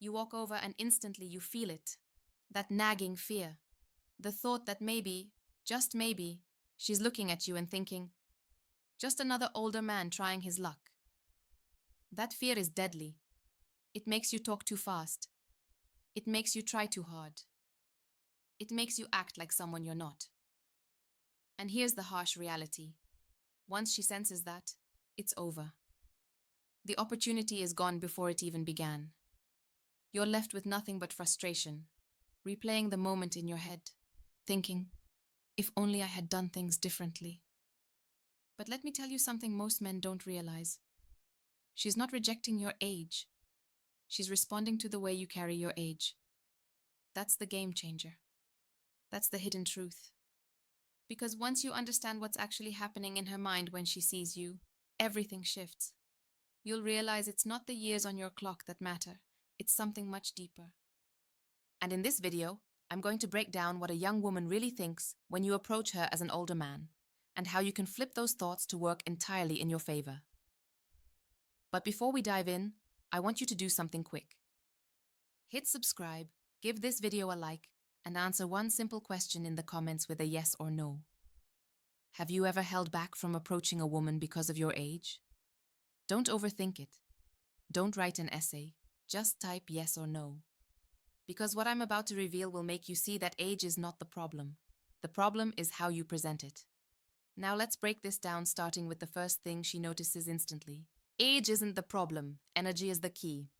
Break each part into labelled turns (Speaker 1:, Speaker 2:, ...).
Speaker 1: You walk over and instantly you feel it. That nagging fear. The thought that maybe, just maybe, she's looking at you and thinking, just another older man trying his luck. That fear is deadly. It makes you talk too fast. It makes you try too hard. It makes you act like someone you're not. And here's the harsh reality. Once she senses that, it's over. The opportunity is gone before it even began. You're left with nothing but frustration, replaying the moment in your head, thinking, if only I had done things differently. But let me tell you something most men don't realize. She's not rejecting your age. She's responding to the way you carry your age. That's the game changer. That's the hidden truth. Because once you understand what's actually happening in her mind when she sees you, everything shifts. You'll realize it's not the years on your clock that matter. It's something much deeper. And in this video, I'm going to break down what a young woman really thinks when you approach her as an older man, and how you can flip those thoughts to work entirely in your favor. But before we dive in, I want you to do something quick. Hit subscribe, give this video a like, and answer one simple question in the comments with a yes or no. Have you ever held back from approaching a woman because of your age? Don't overthink it. Don't write an essay. Just type yes or no. Because what I'm about to reveal will make you see that age is not the problem. The problem is how you present it. Now let's break this down, starting with the first thing she notices instantly. Age isn't the problem. Energy is the key.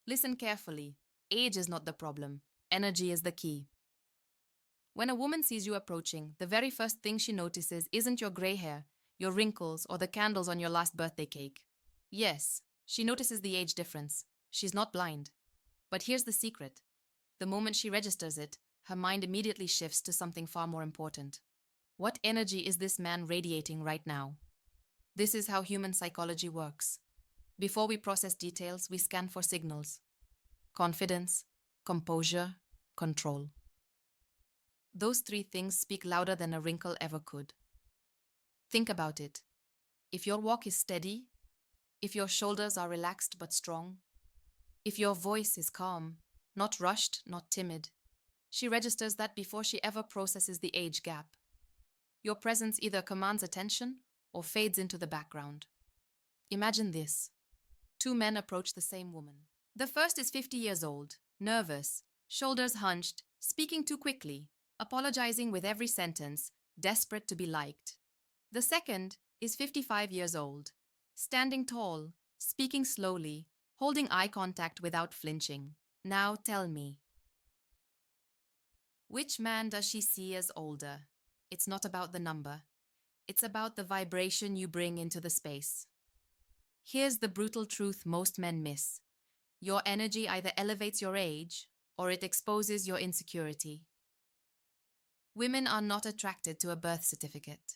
Speaker 1: Listen carefully. Age is not the problem. Energy is the key. When a woman sees you approaching, the very first thing she notices isn't your gray hair, your wrinkles, or the candles on your last birthday cake. Yes, she notices the age difference. She's not blind. But here's the secret. The moment she registers it, her mind immediately shifts to something far more important. What energy is this man radiating right now? This is how human psychology works. Before we process details, we scan for signals. Confidence, composure, control. Those three things speak louder than a wrinkle ever could. Think about it. If your walk is steady, if your shoulders are relaxed but strong, if your voice is calm, not rushed, not timid, she registers that before she ever processes the age gap. Your presence either commands attention or fades into the background. Imagine this. Two men approach the same woman. The first is 50 years old, nervous, shoulders hunched, speaking too quickly, apologizing with every sentence, desperate to be liked. The second is 55 years old, standing tall, speaking slowly, holding eye contact without flinching. Now tell me, which man does she see as older? It's not about the number. It's about the vibration you bring into the space. Here's the brutal truth most men miss. Your energy either elevates your age or it exposes your insecurity. Women are not attracted to a birth certificate.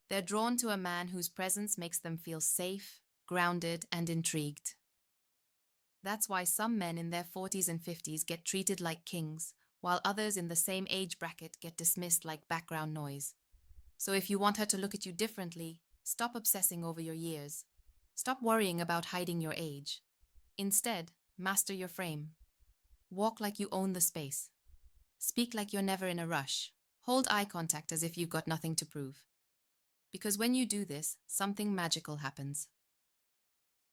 Speaker 1: They're drawn to a man whose presence makes them feel safe, grounded, and intrigued. That's why some men in their 40s and 50s get treated like kings, while others in the same age bracket get dismissed like background noise. So if you want her to look at you differently, stop obsessing over your years. Stop worrying about hiding your age. Instead, master your frame. Walk like you own the space. Speak like you're never in a rush. Hold eye contact as if you've got nothing to prove. Because when you do this, something magical happens.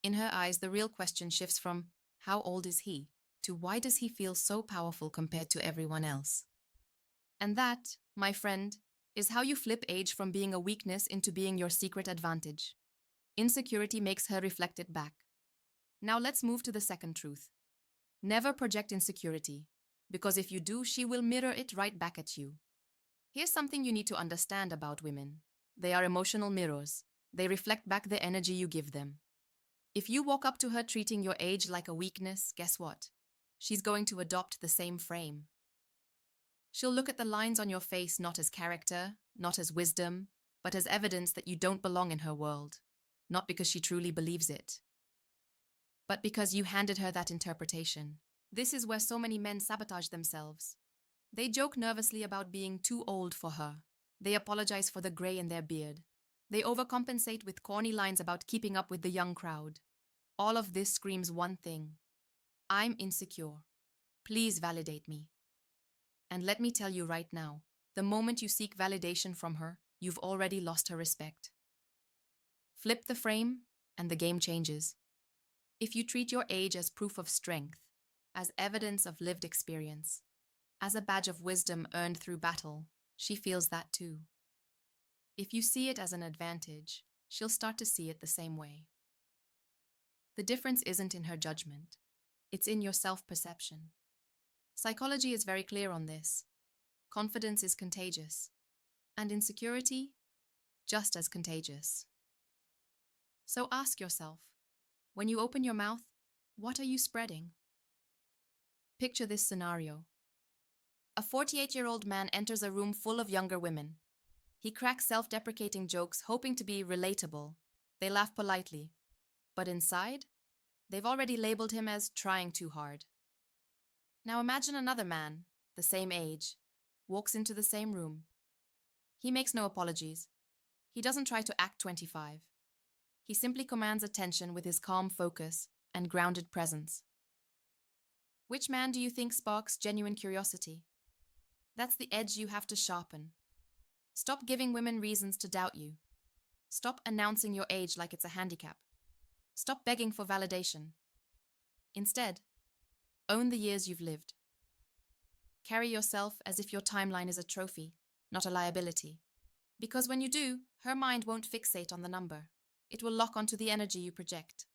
Speaker 1: In her eyes, the real question shifts from, how old is he? To why does he feel so powerful compared to everyone else? And that, my friend, is how you flip age from being a weakness into being your secret advantage. Insecurity makes her reflect it back. Now let's move to the second truth. Never project insecurity, because if you do, she will mirror it right back at you. Here's something you need to understand about women. They are emotional mirrors. They reflect back the energy you give them. If you walk up to her treating your age like a weakness, guess what? She's going to adopt the same frame. She'll look at the lines on your face not as character, not as wisdom, but as evidence that you don't belong in her world. Not because she truly believes it, but because you handed her that interpretation. This is where so many men sabotage themselves. They joke nervously about being too old for her. They apologize for the gray in their beard. They overcompensate with corny lines about keeping up with the young crowd. All of this screams one thing. I'm insecure. Please validate me. And let me tell you right now, the moment you seek validation from her, you've already lost her respect. Flip the frame, and the game changes. If you treat your age as proof of strength, as evidence of lived experience, as a badge of wisdom earned through battle, she feels that too. If you see it as an advantage, she'll start to see it the same way. The difference isn't in her judgment, it's in your self-perception. Psychology is very clear on this. Confidence is contagious, and insecurity, just as contagious. So ask yourself, when you open your mouth, what are you spreading? Picture this scenario. A 48-year-old man enters a room full of younger women. He cracks self-deprecating jokes, hoping to be relatable. They laugh politely. But inside, they've already labeled him as trying too hard. Now imagine another man, the same age, walks into the same room. He makes no apologies. He doesn't try to act 25. He simply commands attention with his calm focus and grounded presence. Which man do you think sparks genuine curiosity? That's the edge you have to sharpen. Stop giving women reasons to doubt you. Stop announcing your age like it's a handicap. Stop begging for validation. Instead, own the years you've lived. Carry yourself as if your timeline is a trophy, not a liability. Because when you do, her mind won't fixate on the number. It will lock onto the energy you project.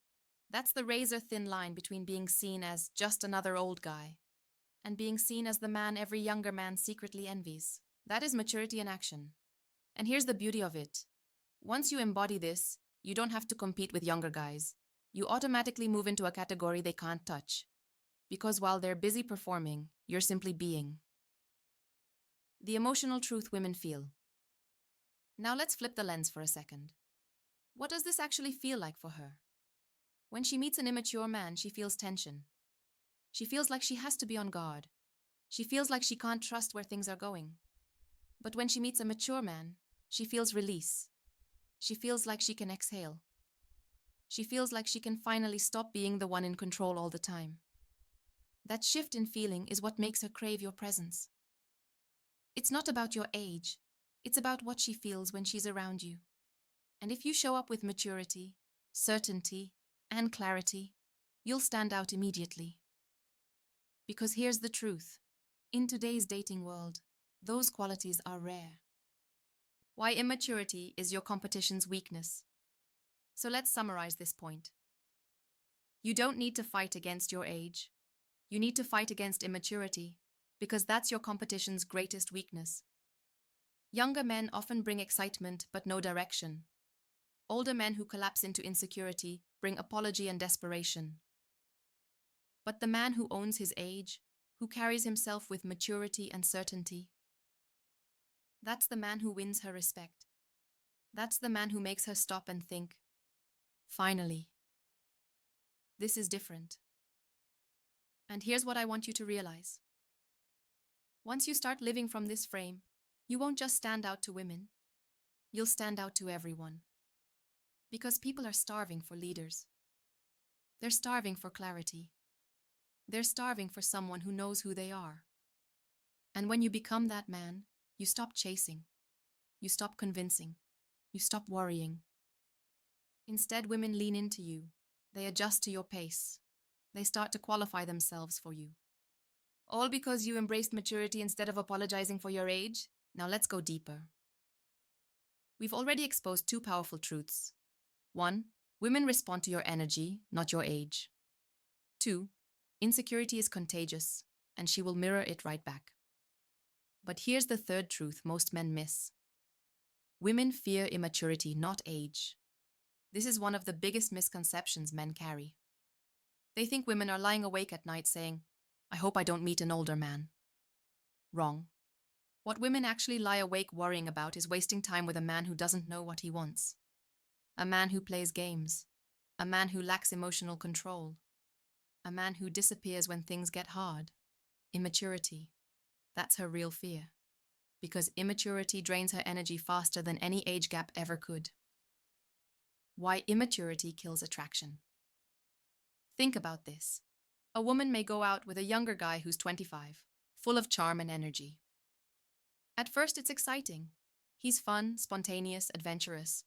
Speaker 1: That's the razor-thin line between being seen as just another old guy and being seen as the man every younger man secretly envies. That is maturity in action. And here's the beauty of it. Once you embody this, you don't have to compete with younger guys. You automatically move into a category they can't touch. Because while they're busy performing, you're simply being. The emotional truth women feel. Now let's flip the lens for a second. What does this actually feel like for her? When she meets an immature man, she feels tension. She feels like she has to be on guard. She feels like she can't trust where things are going. But when she meets a mature man, she feels release. She feels like she can exhale. She feels like she can finally stop being the one in control all the time. That shift in feeling is what makes her crave your presence. It's not about your age. It's about what she feels when she's around you. And if you show up with maturity, certainty, and clarity, you'll stand out immediately. Because here's the truth. In today's dating world, those qualities are rare. Why immaturity is your competition's weakness. So let's summarize this point. You don't need to fight against your age. You need to fight against immaturity, because that's your competition's greatest weakness. Younger men often bring excitement but no direction. Older men who collapse into insecurity bring apology and desperation. But the man who owns his age, who carries himself with maturity and certainty, that's the man who wins her respect. That's the man who makes her stop and think, finally, this is different. And here's what I want you to realize. Once you start living from this frame, you won't just stand out to women. You'll stand out to everyone. Because people are starving for leaders. They're starving for clarity. They're starving for someone who knows who they are. And when you become that man, you stop chasing. You stop convincing. You stop worrying. Instead, women lean into you. They adjust to your pace. They start to qualify themselves for you. All because you embraced maturity instead of apologizing for your age? Now let's go deeper. We've already exposed two powerful truths. 1. Women respond to your energy, not your age. 2. Insecurity is contagious, and she will mirror it right back. But here's the third truth most men miss. Women fear immaturity, not age. This is one of the biggest misconceptions men carry. They think women are lying awake at night saying, I hope I don't meet an older man. Wrong. What women actually lie awake worrying about is wasting time with a man who doesn't know what he wants. A man who plays games. A man who lacks emotional control. A man who disappears when things get hard. Immaturity. That's her real fear. Because immaturity drains her energy faster than any age gap ever could. Why immaturity kills attraction. Think about this. A woman may go out with a younger guy who's 25, full of charm and energy. At first, it's exciting. He's fun, spontaneous, adventurous.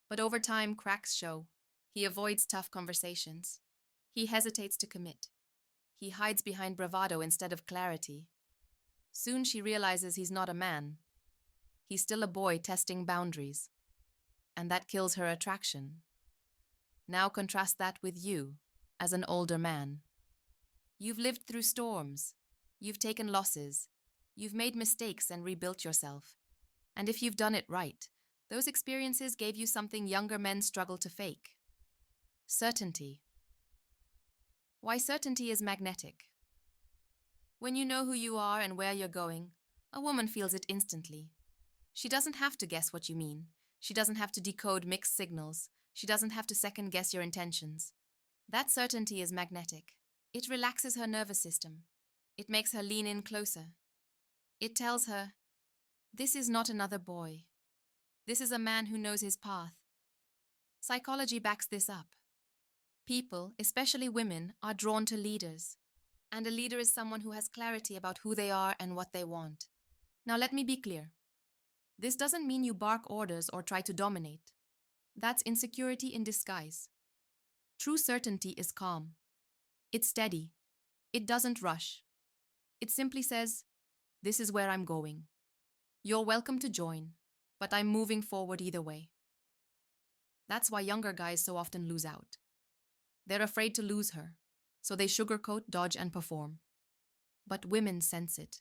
Speaker 1: But over time, cracks show. He avoids tough conversations. He hesitates to commit. He hides behind bravado instead of clarity. Soon she realizes he's not a man. He's still a boy testing boundaries. And that kills her attraction. Now contrast that with you, as an older man. You've lived through storms. You've taken losses. You've made mistakes and rebuilt yourself. And if you've done it right, those experiences gave you something younger men struggle to fake. Certainty. Why certainty is magnetic. When you know who you are and where you're going, a woman feels it instantly. She doesn't have to guess what you mean. She doesn't have to decode mixed signals. She doesn't have to second-guess your intentions. That certainty is magnetic. It relaxes her nervous system. It makes her lean in closer. It tells her, this is not another boy. This is a man who knows his path. Psychology backs this up. People, especially women, are drawn to leaders. And a leader is someone who has clarity about who they are and what they want. Now let me be clear. This doesn't mean you bark orders or try to dominate. That's insecurity in disguise. True certainty is calm. It's steady. It doesn't rush. It simply says, this is where I'm going. You're welcome to join, but I'm moving forward either way. That's why younger guys so often lose out. They're afraid to lose her, so they sugarcoat, dodge, and perform. But women sense it.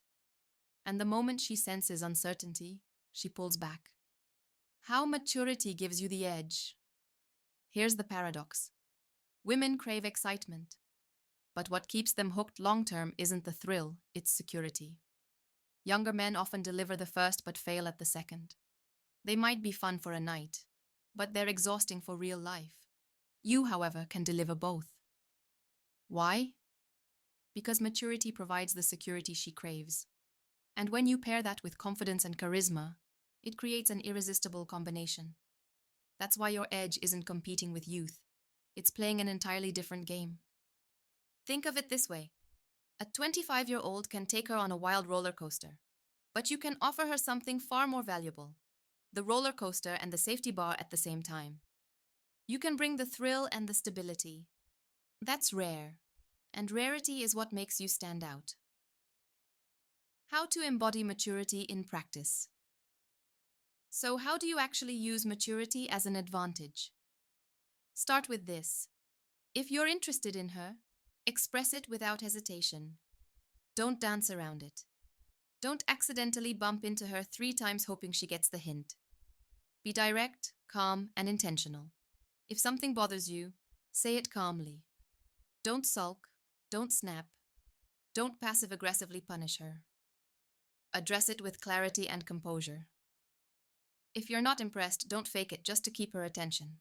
Speaker 1: And the moment she senses uncertainty, she pulls back. How maturity gives you the edge. Here's the paradox. Women crave excitement. But what keeps them hooked long-term isn't the thrill, it's security. Younger men often deliver the first but fail at the second. They might be fun for a night, but they're exhausting for real life. You, however, can deliver both. Why? Because maturity provides the security she craves. And when you pair that with confidence and charisma, it creates an irresistible combination. That's why your edge isn't competing with youth. It's playing an entirely different game. Think of it this way. A 25-year-old can take her on a wild roller coaster, but you can offer her something far more valuable, the roller coaster and the safety bar at the same time. You can bring the thrill and the stability. That's rare, and rarity is what makes you stand out. How to embody maturity in practice. So how do you actually use maturity as an advantage? Start with this. If you're interested in her, express it without hesitation. Don't dance around it. Don't accidentally bump into her 3 times hoping she gets the hint. Be direct, calm, and intentional. If something bothers you, say it calmly. Don't sulk, don't snap, don't passive-aggressively punish her. Address it with clarity and composure. If you're not impressed, don't fake it just to keep her attention.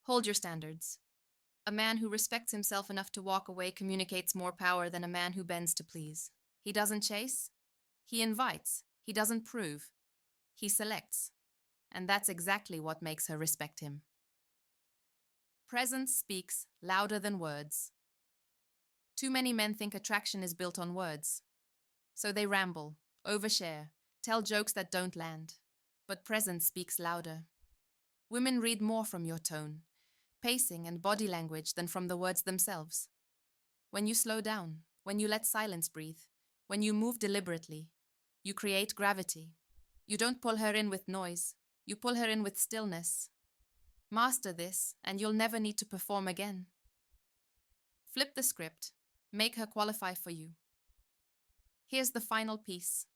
Speaker 1: Hold your standards. A man who respects himself enough to walk away communicates more power than a man who bends to please. He doesn't chase. He invites. He doesn't prove. He selects. And that's exactly what makes her respect him. Presence speaks louder than words. Too many men think attraction is built on words. So they ramble, overshare, tell jokes that don't land. But presence speaks louder. Women read more from your tone, pacing, and body language than from the words themselves. When you slow down, when you let silence breathe, when you move deliberately, you create gravity. You don't pull her in with noise. You pull her in with stillness. Master this, and you'll never need to perform again. Flip the script. Make her qualify for you. Here's the final piece.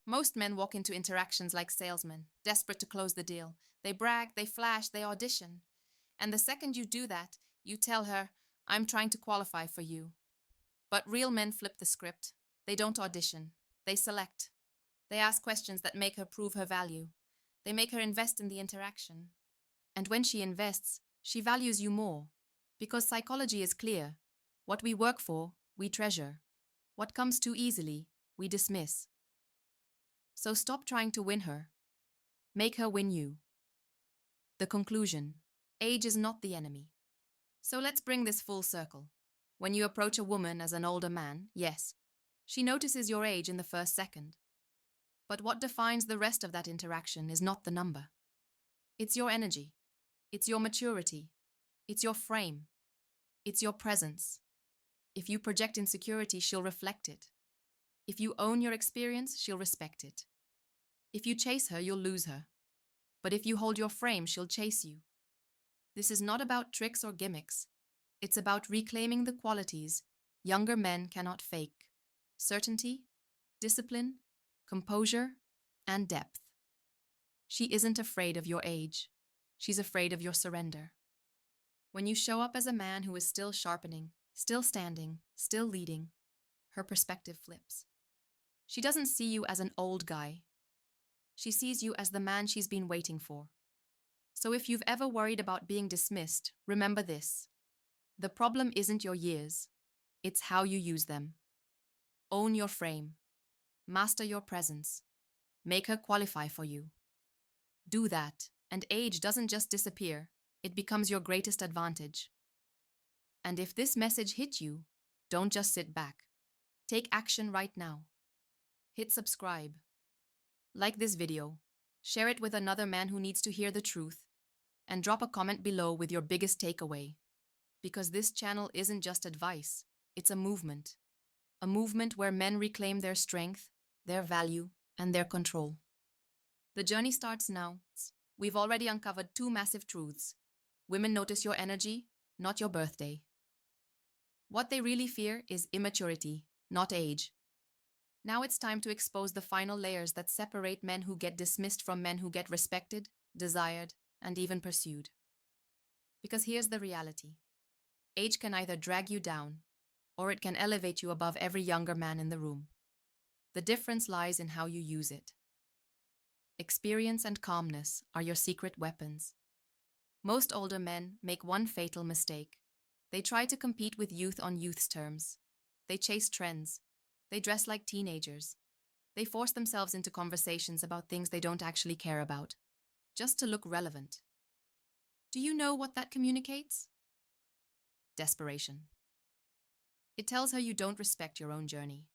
Speaker 1: Most men walk into interactions like salesmen, desperate to close the deal. They brag, they flash, they audition. And the second you do that, you tell her, I'm trying to qualify for you. But real men flip the script. They don't audition. They select. They ask questions that make her prove her value. They make her invest in the interaction. And when she invests, she values you more. Because psychology is clear. What we work for, we treasure. What comes too easily, we dismiss. So stop trying to win her. Make her win you. The conclusion: age is not the enemy. So let's bring this full circle. When you approach a woman as an older man, yes, she notices your age in the first second. But what defines the rest of that interaction is not the number. It's your energy. It's your maturity. It's your frame. It's your presence. If you project insecurity, she'll reflect it. If you own your experience, she'll respect it. If you chase her, you'll lose her. But if you hold your frame, she'll chase you. This is not about tricks or gimmicks. It's about reclaiming the qualities younger men cannot fake: certainty, discipline, composure, and depth. She isn't afraid of your age. She's afraid of your surrender. When you show up as a man who is still sharpening, still standing, still leading, her perspective flips. She doesn't see you as an old guy. She sees you as the man she's been waiting for. So if you've ever worried about being dismissed, remember this. The problem isn't your years. It's how you use them. Own your frame. Master your presence. Make her qualify for you. Do that, and age doesn't just disappear. It becomes your greatest advantage. And if this message hit you, don't just sit back. Take action right now. Hit subscribe. Like this video. Share it with another man who needs to hear the truth. And drop a comment below with your biggest takeaway. Because this channel isn't just advice, it's a movement. A movement where men reclaim their strength, their value, and their control. The journey starts now. We've already uncovered 2 massive truths. Women notice your energy, not your birthday. What they really fear is immaturity, not age. Now it's time to expose the final layers that separate men who get dismissed from men who get respected, desired, and even pursued. Because here's the reality. Age can either drag you down, or it can elevate you above every younger man in the room. The difference lies in how you use it. Experience and calmness are your secret weapons. Most older men make one fatal mistake. They try to compete with youth on youth's terms. They chase trends. They dress like teenagers. They force themselves into conversations about things they don't actually care about, just to look relevant. Do you know what that communicates? Desperation. It tells her you don't respect your own journey,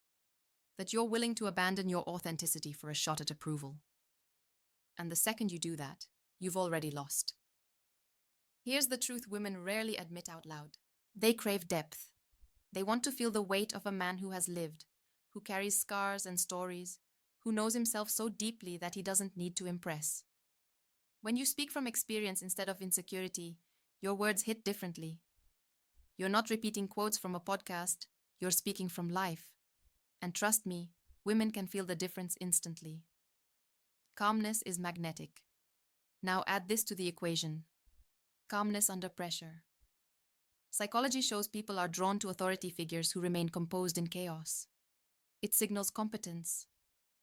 Speaker 1: that you're willing to abandon your authenticity for a shot at approval. And the second you do that, you've already lost. Here's the truth women rarely admit out loud. They crave depth. They want to feel the weight of a man who has lived, who carries scars and stories, who knows himself so deeply that he doesn't need to impress. When you speak from experience instead of insecurity, your words hit differently. You're not repeating quotes from a podcast, you're speaking from life. And trust me, women can feel the difference instantly. Calmness is magnetic. Now add this to the equation. Calmness under pressure. Psychology shows people are drawn to authority figures who remain composed in chaos. It signals competence.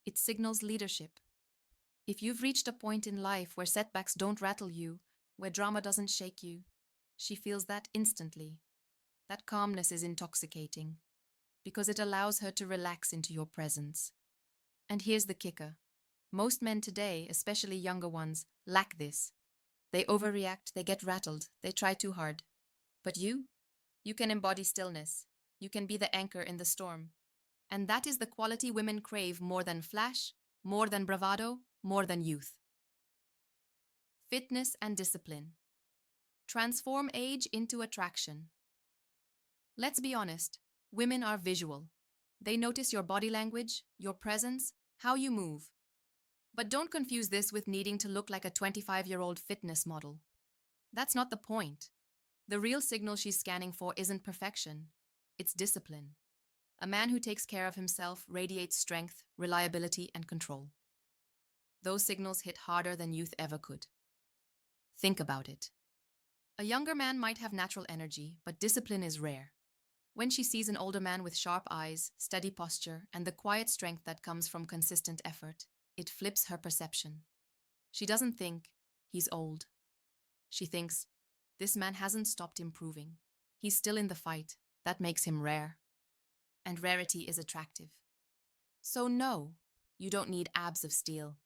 Speaker 1: It signals leadership. If you've reached a point in life where setbacks don't rattle you, where drama doesn't shake you, she feels that instantly. That calmness is intoxicating, because it allows her to relax into your presence. And here's the kicker. Most men today, especially younger ones, lack this. They overreact, they get rattled, they try too hard. But you can embody stillness. You can be the anchor in the storm. And that is the quality women crave more than flash, more than bravado, more than youth. Fitness and discipline. Transform age into attraction. Let's be honest, women are visual. They notice your body language, your presence, how you move. But don't confuse this with needing to look like a 25-year-old fitness model. That's not the point. The real signal she's scanning for isn't perfection. It's discipline. A man who takes care of himself radiates strength, reliability, and control. Those signals hit harder than youth ever could. Think about it. A younger man might have natural energy, but discipline is rare. When she sees an older man with sharp eyes, steady posture, and the quiet strength that comes from consistent effort, it flips her perception. She doesn't think, he's old. She thinks, this man hasn't stopped improving. He's still in the fight. That makes him rare. And rarity is attractive. So no, you don't need abs of steel.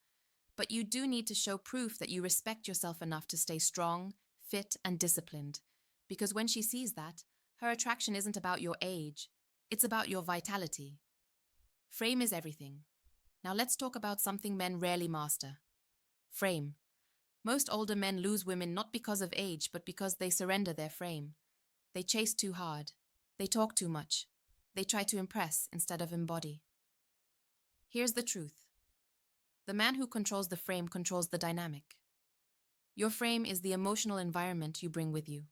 Speaker 1: But you do need to show proof that you respect yourself enough to stay strong, fit, and disciplined. Because when she sees that, Her attraction isn't about your age, it's about your vitality. Frame is everything. Now let's talk about something men rarely master. Frame. Most older men lose women not because of age, but because they surrender their frame. They chase too hard. They talk too much. They try to impress instead of embody. Here's the truth. The man who controls the frame controls the dynamic. Your frame is the emotional environment you bring with you.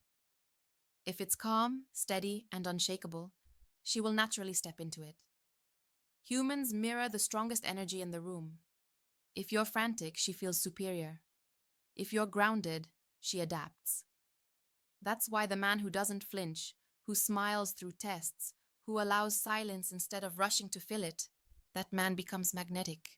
Speaker 1: If it's calm, steady, and unshakable, she will naturally step into it. Humans mirror the strongest energy in the room. If you're frantic, she feels superior. If you're grounded, she adapts. That's why the man who doesn't flinch, who smiles through tests, who allows silence instead of rushing to fill it, that man becomes magnetic.